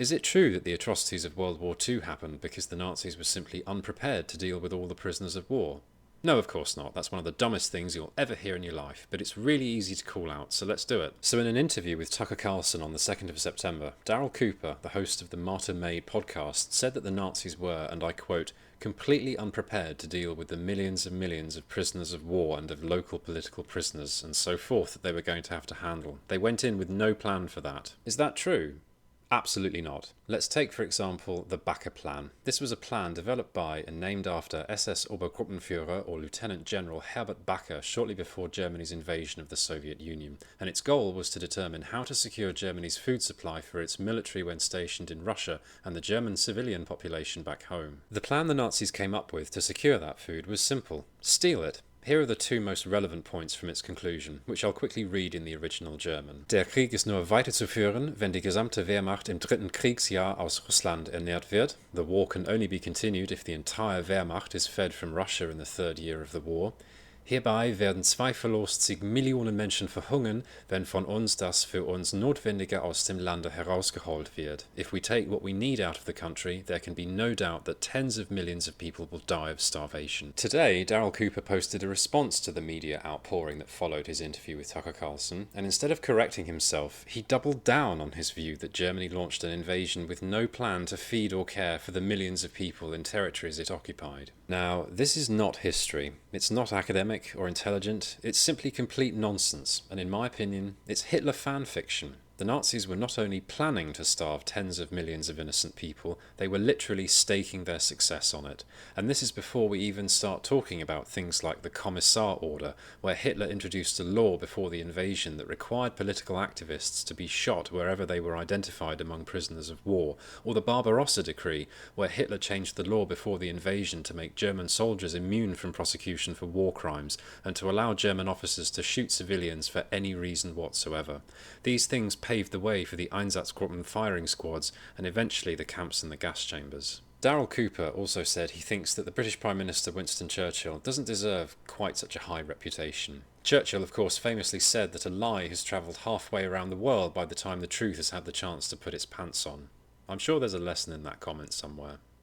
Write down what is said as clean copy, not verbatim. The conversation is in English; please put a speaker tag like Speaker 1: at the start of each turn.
Speaker 1: Is it true that the atrocities of World War II happened because the Nazis were simply unprepared to deal with all the prisoners of war? No, of course not. That's one of the dumbest things you'll ever hear in your life, but it's really easy to call out, so let's do it. So in an interview with Tucker Carlson on the 2nd of September, Darryl Cooper, the host of the Martyr Made podcast, said that the Nazis were, and I quote, completely unprepared to deal with the millions and millions of prisoners of war and of local political prisoners and so forth that they were going to have to handle. They went in with no plan for that. Is that true? Absolutely not. Let's take, for example, the Bacher Plan. This was a plan developed by and named after SS Obergruppenführer or Lieutenant General Herbert Bacher shortly before Germany's invasion of the Soviet Union, and its goal was to determine how to secure Germany's food supply for its military when stationed in Russia and the German civilian population back home. The plan the Nazis came up with to secure that food was simple: steal it. Here are the two most relevant points from its conclusion, which I'll quickly read in the original German. Der Krieg ist nur weiterzuführen, wenn die gesamte Wehrmacht im dritten Kriegsjahr aus Russland ernährt wird. The war can only be continued if the entire Wehrmacht is fed from Russia in the third year of the war. Hierbei werden zweifellos zig Millionen Menschen verhungern, wenn von uns das für uns Notwendige aus dem Lande herausgeholt wird. If we take what we need out of the country, there can be no doubt that tens of millions of people will die of starvation. Today, Darryl Cooper posted a response to the media outpouring that followed his interview with Tucker Carlson, and instead of correcting himself, he doubled down on his view that Germany launched an invasion with no plan to feed or care for the millions of people in territories it occupied. Now, this is not history. It's not academic or intelligent, it's simply complete nonsense, and in my opinion, it's Hitler fan fiction. The Nazis were not only planning to starve tens of millions of innocent people, they were literally staking their success on it. And this is before we even start talking about things like the Commissar Order, where Hitler introduced a law before the invasion that required political activists to be shot wherever they were identified among prisoners of war, or the Barbarossa Decree, where Hitler changed the law before the invasion to make German soldiers immune from prosecution for war crimes, and to allow German officers to shoot civilians for any reason whatsoever. These things paved the way for the Einsatzgruppen firing squads and eventually the camps and the gas chambers. Darryl Cooper also said he thinks that the British Prime Minister Winston Churchill doesn't deserve quite such a high reputation. Churchill, of course, famously said that a lie has travelled halfway around the world by the time the truth has had the chance to put its pants on. I'm sure there's a lesson in that comment somewhere.